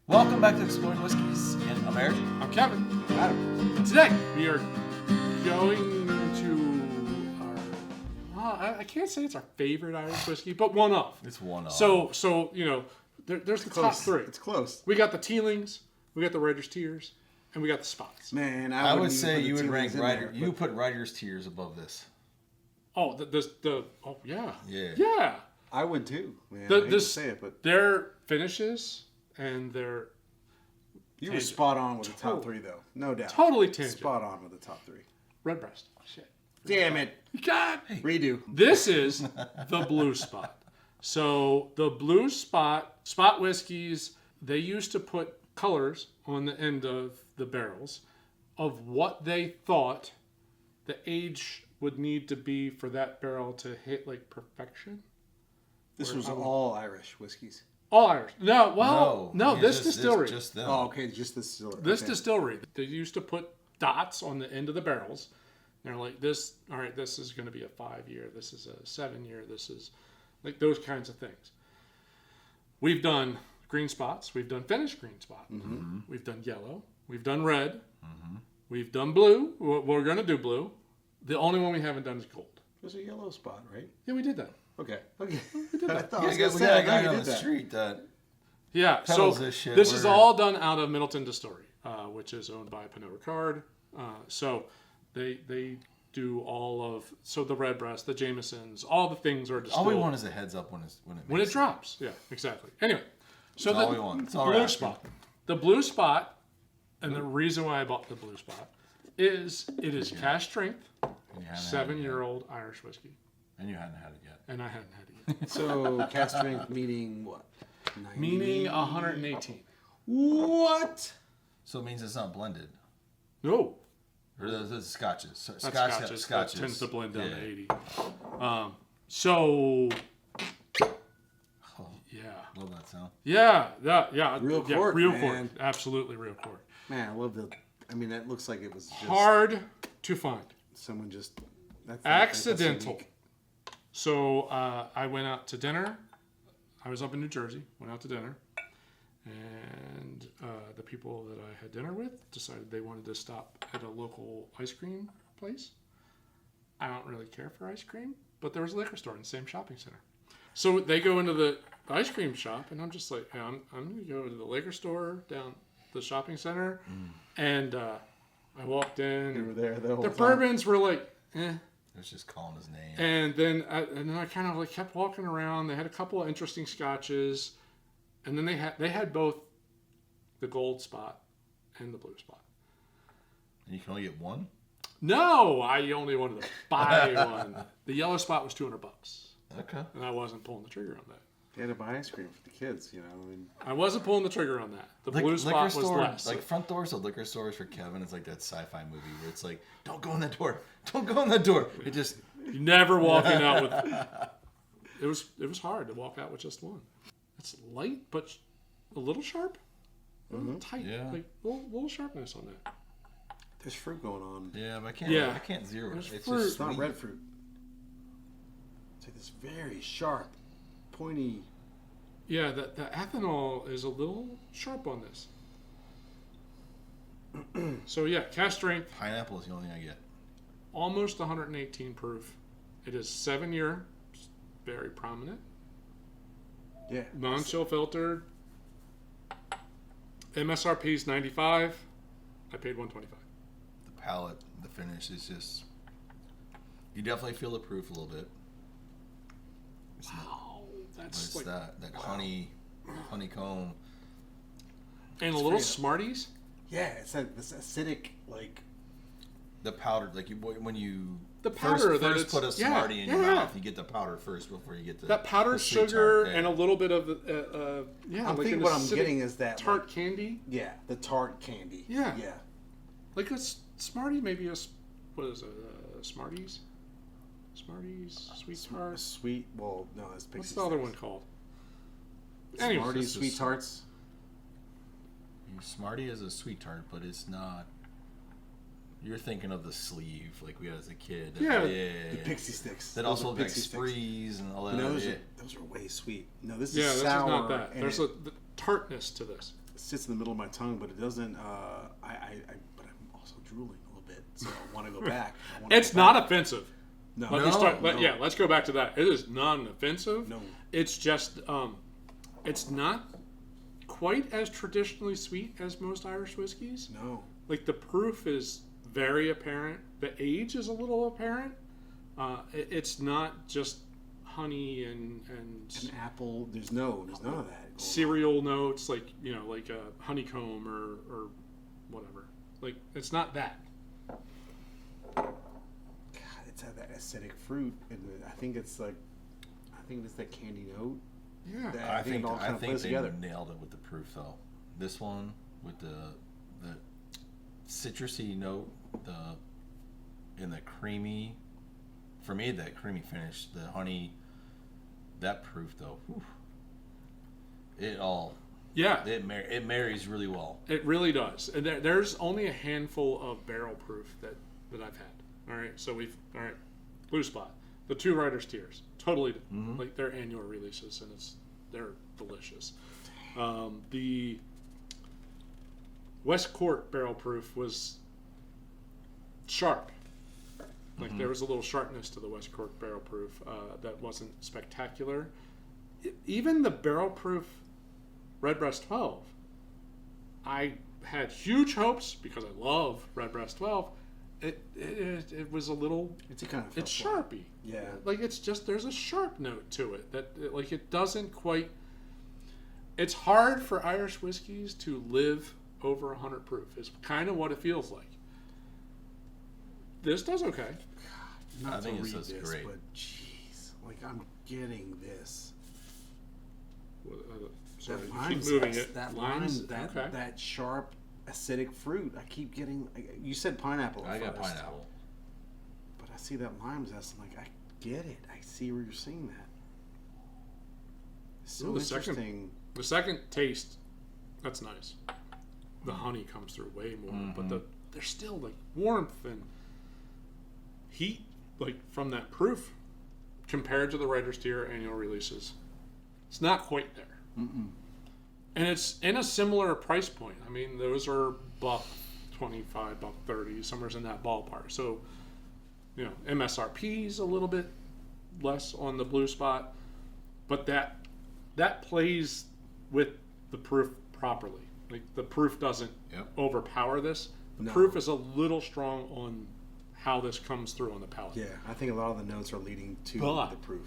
Welcome back to Exploring Whiskies in America. I'm Kevin. Adam. Today we are going to I can't say it's our favorite Irish whiskey, but one of. It's one of. So you know, there's the top three. It's close. We got the Tealings, we got the Writer's Tears, and we got the Spots. Man, I would wouldn't say even you put would the rank Tealings in Rider. there, You but put Rider's Tears above this. Oh, oh yeah. Yeah. I would too. Man, I hate to say it, but their finishes and their you were spot on with the top three, though, no doubt. Totally tangent. Spot on with the top three. Redbreast. Shit. Damn it! God. Redo. This is the Blue Spot. So the Blue Spot whiskeys, they used to put colors on the end of the barrels of what they thought the age would need to be for that barrel to hit like perfection. This was all Irish whiskeys. All Irish. No, this distillery. Just them. Oh, okay, just this distillery. This okay. distillery, they used to put dots on the end of the barrels. They're like, this, all right, this is going to be a 5-year, this is a 7-year, this is like those kinds of things. We've done green spots, we've done finished green spot, we've done yellow, we've done red, we've done blue, we're going to do blue. The only one we haven't done is gold. There's a yellow spot, right? Yeah, we did that. Okay. We did I that. thought Yeah, I I was guess gonna we say, got I a guy know on you the did that. street that Yeah, so peddles this shit. this is all done out of Middleton Distillery, which is owned by Pernod Ricard. So they do all of the Redbreast, the Jamesons, all the things are distilled. all we want is a heads up when it drops. Yeah, exactly. Anyway, so That's all we want. That's all we're blue asking. spot, the Blue Spot, and the reason why I bought the Blue Spot is it is Cask Strength, And you haven't had it 7-year-old Irish whiskey, yet. And you hadn't had it yet. and I hadn't had it yet. So, Cask Strength meaning what? 90? Meaning 118. What? So it means it's not blended. No. Or the scotches. So That's scotches. That tends to blend down Yeah. to 80. So, Oh, yeah. love that sound. Yeah. Real cork, real man. cork. Absolutely real cork. Man, I love the. I mean, that looks like it was just Hard to find. someone just. That's Accidental. unique. So, I went out to dinner. I was up in New Jersey, went out to dinner. And the people that I had dinner with decided they wanted to stop at a local ice cream place. I don't really care for ice cream, but there was a liquor store in the same shopping center. So they go into the ice cream shop, and I'm just like, hey, I'm going to go to the liquor store down the shopping center. And I walked in. You were there the whole The time. bourbons were like, eh. It was just calling his name. And then I kind of like kept walking around. They had a couple of interesting scotches. And then they had both the gold spot and the blue spot. And you can only get one? No, I only wanted to buy one. The yellow spot was $200, Okay. and I wasn't pulling the trigger on that. They had to buy ice cream for the kids, you know. And I wasn't pulling the trigger on that. The blue Liquor spot was store, less. like front doors of liquor stores for Kevin. It's like that sci-fi movie where it's like, don't go in that door. Don't go in that door. It just... You're never walking out with. It was hard to walk out with just one. It's light, but a little sharp. A little tight. Yeah. Like little sharpness on that. there's fruit going on. Yeah, but I can't zero it. There's It's fruit. just It's not sweet. red fruit. It's like this very sharp, pointy. Yeah, the ethanol is a little sharp on this. So yeah, Cask Strength, Pineapple is the only thing I get. almost 118 proof. It is 7-year, very prominent, Yeah. non-chill filtered. MSRP is 95. I paid 125. The palate, the finish is just... You definitely feel the proof a little bit. Wow, But that's it's like that honeycomb. and a little Smarties. Yeah, it's like this acidic, like. The powder, like when you The powder that first it's- put a yeah, Smartie in your yeah. mouth, you get the powder first before you get That powdered the sweet sugar tart, yeah. and a little bit of I'm like thinking an what I'm acidic getting is that tart candy. Yeah, the tart candy. Yeah. Yeah. Like a Smartie, maybe what is it? Smarties, sweet tart. Sweet. Well, no, it's Pixie What's the other one Sticks. called? Smarties, Anyways, sweet tarts. Smartie is a sweet tart, but it's not. You're thinking of the sleeve, like we had as a kid. Yeah. The Pixie Sticks. That Those also are like Pixie Sticks. sprees and all that. You know, yeah. those are way sweet. No, this Yeah, is this sour. is not that. and There's it- the tartness to this. sits in the middle of my tongue, but it doesn't. But I'm also drooling a little bit, so I want to go back. It's not offensive. No, Let's go back to that. It is non-offensive. No. It's just, it's not quite as traditionally sweet as most Irish whiskeys. No. Like, the proof is very apparent. The age is a little apparent. It's not just honey and An apple. There's none of that. cereal notes, like, like a honeycomb or whatever. Like, it's not that. God, it's that acidic fruit, and I think it's that candy note. Yeah. I think it all kind of plays they together. nailed it with the proof though. This one with the citrusy note, and the creamy. For me, that creamy finish, the honey, that proof though. Whew, it marries really well. It really does. And there's only a handful of barrel proof that I've had. All right, so Blue Spot, the 2 Writers Tiers, totally like their annual releases, and they're delicious. The West Court barrel proof was sharp. Like, there was a little sharpness to the West Court barrel proof that wasn't spectacular. Even the barrel proof Redbreast 12, I had huge hopes because I love Redbreast 12. It was a little. It's sharpy. Yeah. Like, it's just, there's a sharp note to it that it doesn't quite. It's hard for Irish whiskeys to live over 100 proof. Is kind of what it feels like. This does okay. Not I think to this read is this, great. but jeez, like I'm getting this. Sorry, That you lime keep moving zest, it. That Limes, lime, okay. that sharp acidic fruit. I keep getting. You said pineapple. I got first, pineapple. but I see that lime zest. I'm like, I get it. I see where you're seeing that. It's so Ooh, interesting. The second taste, that's nice. The honey comes through way more, but there's still like warmth and heat, like from that proof, compared to the Writers Tier annual releases. It's not quite there. Mm-mm. And it's in a similar price point. I mean, those are $125, $130, somewhere in that ballpark. So, MSRP's a little bit less on the Blue Spot, but that plays with the proof properly. Like, the proof doesn't overpower this. The proof is a little strong on how this comes through on the palate. Yeah, I think a lot of the notes are leading to But the proof.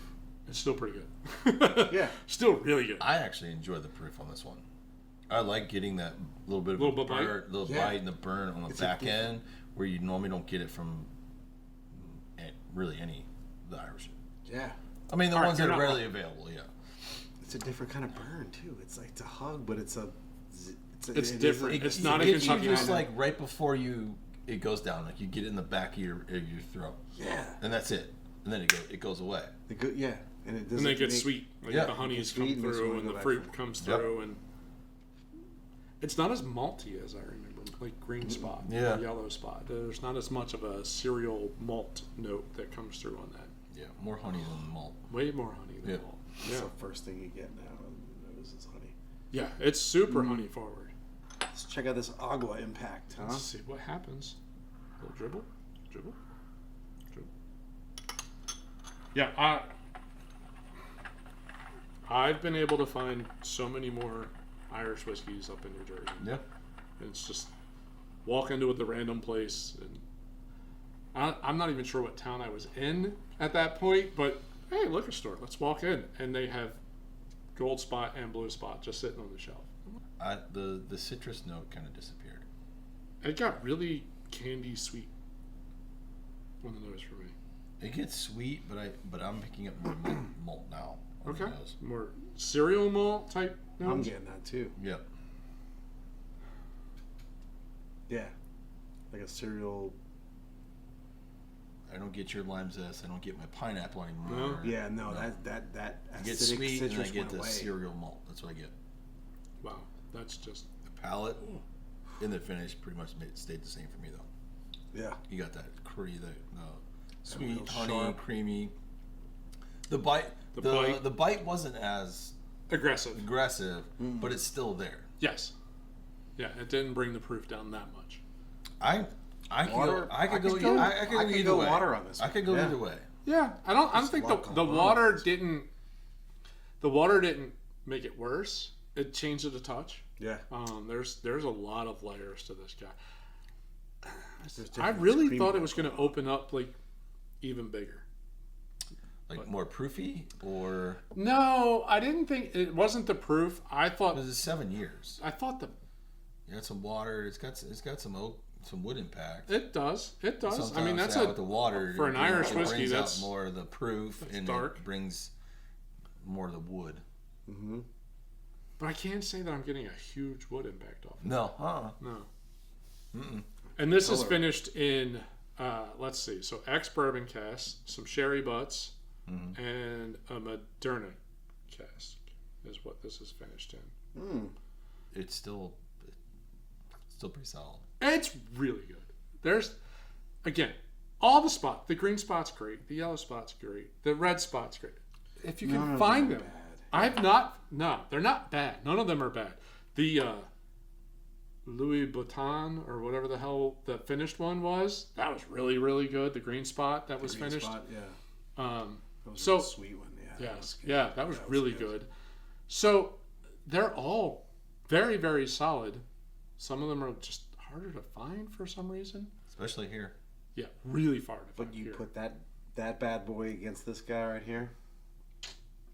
It's still pretty good. Yeah. Still really good. I actually enjoy the proof on this one. I like getting that little bit of Little bite and the burn on the back end, where you normally don't get it from really any of the Irish. Yeah. I mean, the All right, ones that you're are not readily available, yeah. It's a different kind of burn too. It's like it's a hug, but it's different. It's not a It gets you Kentucky just Irish. like right before it goes down, like you get it in the back of your throat. Yeah. And that's it. And then it goes away. Yeah. And it doesn't. And then it gets sweet. Like, Yeah. the honey's It come gets sweet, makes you through wanna and go the back fruit for comes Yep. through, and it's not as malty as I remember, like Green Spot, Yeah. or Yellow Spot. There's not as much of a cereal malt note that comes through on that. Yeah, more honey than malt. Way more honey than Yeah. malt. That's Yeah, the first thing you get now on the nose is honey. yeah, it's super honey forward. Let's check out this agua impact, huh? Let's see what happens. A little dribble, dribble, dribble. Yeah, I've been able to find so many more Irish whiskeys up in New Jersey. Yeah. And it's just walk into the random place, and I'm not even sure what town I was in at that point, but hey, liquor store, let's walk in, and they have Gold Spot and Blue Spot just sitting on the shelf. The citrus note kind of disappeared. It got really candy sweet on the nose for me. It gets sweet, but I'm picking up more malt now. On Okay, the nose. more cereal malt type nose. I'm getting that too. Yep. Yeah. Like a cereal. I don't get your lime zest. I don't get my pineapple anymore. Yeah, no, No. that I get acidic sweet and I citrus get went the away. cereal malt. That's what I get. Wow, that's just The palate and the finish pretty much stayed the same for me though. Yeah. You got that the real sweet, honey, sharp. creamy. The bite, the bite wasn't as aggressive. aggressive, but it's still there. Yes. Yeah, it didn't bring the proof down that much. I could go either way. Water on this. I could go either way. Yeah, I don't think the water didn't. The water didn't make it worse. It changed it a touch. Yeah. There's a lot of layers to this guy. I really thought it was going to open up like even bigger. Like more proofy, or no, I didn't think it wasn't the proof. I thought because it's 7 years. I thought You got some water. It's got some oak, some wood impact. It does. Sometimes I mean, that's with the water for an Irish whiskey. Brings That's out more of the proof, and dark. it brings more of the wood. Mm-hmm. But I can't say that I'm getting a huge wood impact off. No. No. Mm-mm. And this is finished in, let's see, so ex-bourbon cask, some sherry butts, and a Moderna cask is what this is finished in. It's still pretty solid. It's really good. There's, again, all the spots. The green spot's great. The yellow spot's great. The red spot's great. If you can find them. I've not, no, they're not bad. None of them are bad. The Louis Vuitton or whatever the hell the finished one was, that was really, really good. The green spot that was finished. Spot, yeah. That was So a sweet one, yeah. That was really good. So they're all very, very solid. Some of them are just harder to find for some reason. Especially here. Yeah, really far to find. But you here. put that bad boy against this guy right here.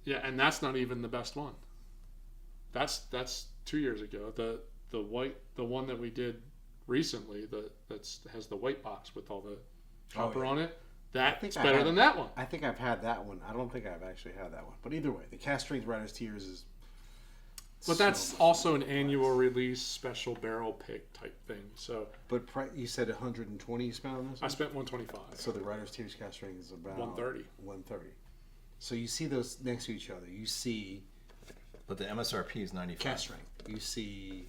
Yeah, and that's not even the best one. That's 2 years ago. The one that we did recently that has the white box with all the copper on it. That's better than that one. I think I've had that one. I don't think I've actually had that one. But either way, the Cask Strength Irish Tears is. But that's also an annual release special barrel pick type thing. So. But you said 120 you spent on this one? I spent 125. So the Riders Tears Cask Strength is about 130. 130. So you see those next to each other. You see. But the MSRP is 95. Cask Strength. You see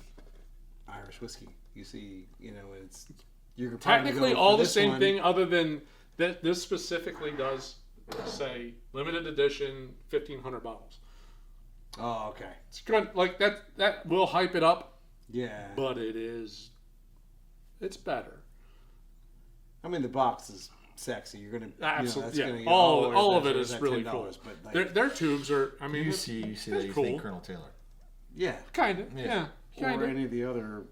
Irish whiskey. You see, it's. You're technically all the same thing, other than that this specifically does say limited edition 1,500 bottles. Oh, okay. It's good. Like that will hype it up. Yeah. But it's better. I mean, the box is sexy. You're gonna absolutely all of it is really cool. But their tubes are. I mean, you see that you cool. think Colonel Taylor. Yeah. Kind of. Yeah. Or any of the other.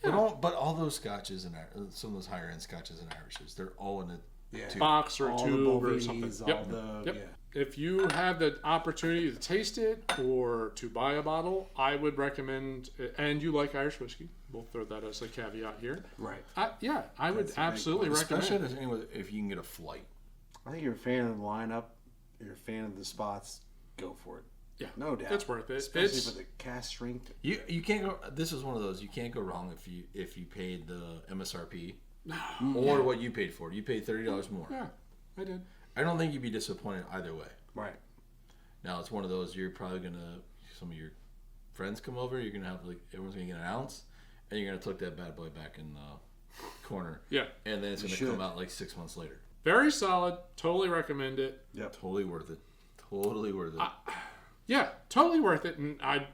But all those scotches and some of those higher end scotches and Irishes, they're all in a tube. Box or all tube or something. Yep. If you have the opportunity to taste it or to buy a bottle, I would recommend. And you like Irish whiskey, we'll throw that as a caveat here. Right. I would absolutely recommend. Especially if you can get a flight. I think you're a fan of the lineup. You're a fan of the spots. Go for it. Yeah, no doubt. It's worth it. Especially for the Cask Strength. You can't go. This is one of those you can't go wrong if you paid the MSRP or what you paid for it. You paid $30 more. Yeah, I did. I don't think you'd be disappointed either way. Right. Now it's one of those you're probably gonna some of your friends come over. You're gonna have everyone's gonna get an ounce, and you're gonna tuck that bad boy back in the corner. Yeah. And then it's gonna come out 6 months later. Very solid. Totally recommend it. Yep. Totally worth it. Totally worth it. Yeah, totally worth it, and I'd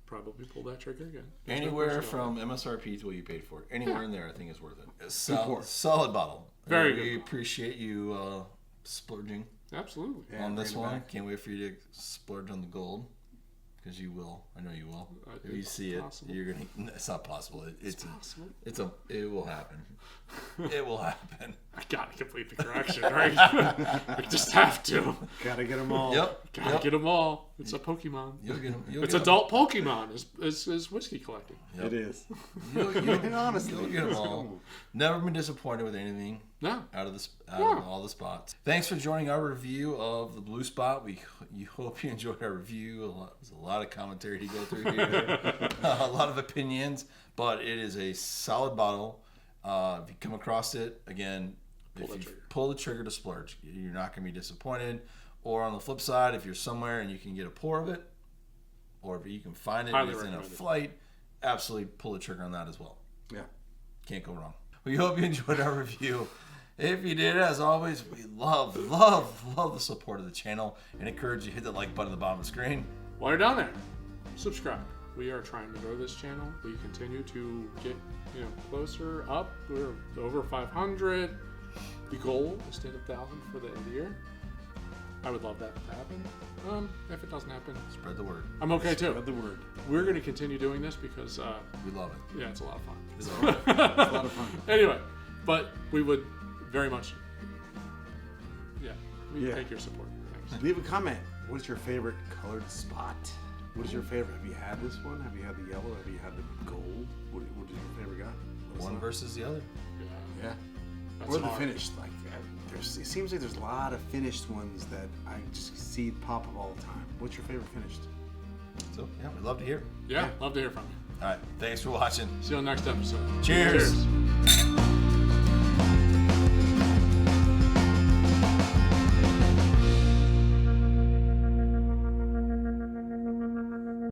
probably pull that trigger again. Anywhere from MSRP to what you paid for it. Anywhere in there, I think is worth it. It's solid bottle. Very good. We appreciate you splurging absolutely on this one. Can't wait for you to splurge on the gold. Because you will. I know you will. If you see possible. it, you're gonna. It's not possible. It's possible. It will happen. It will happen. I gotta complete the correction, right? I just have to. Gotta get them all. Yep. Gotta get them all. It's a Pokemon. You'll get them. It's adult Pokemon. Is whiskey collecting. Yep. It is. Honestly, you'll get them all. Never been disappointed with anything. No. Out of all the spots. Thanks for joining our review of the Blue Spot. You hope you enjoyed our review. There's a lot of commentary to go through here. A lot of opinions, but it is a solid bottle. If you come across it, again, pull the trigger to splurge. You're not going to be disappointed. Or on the flip side, if you're somewhere and you can get a pour of it, or if you can find it in a flight, absolutely pull the trigger on that as well. Yeah. Can't go wrong. We hope you enjoyed our review. If you did, as always, we love the support of the channel and encourage you to hit the like button at the bottom of the screen. While you're down there, subscribe, We are trying to grow this channel. We continue to get, closer up. We're over 500. The goal is to hit 1,000 for the end of the year. I would love that to happen. If it doesn't happen, Spread the word. I'm okay too. Spread the word. We're going to continue doing this because, We love it. yeah, it's a lot of fun. It's all right. It's a lot of fun. Anyway, but we would very much, we Yeah. take your support. Thanks. Leave a comment. What is your favorite colored spot? What is your favorite? Have you had this one? Have you had the yellow? Have you had the gold? What is your favorite guy? One versus the other. Yeah. Yeah. That's Or the hard. finished. Like, it seems like there's a lot of finished ones that I just see pop up all the time. What's your favorite finished? So, yeah, we'd love to hear. Yeah, love to hear from you. All right. Thanks for watching. See you on the next episode. Cheers. Cheers.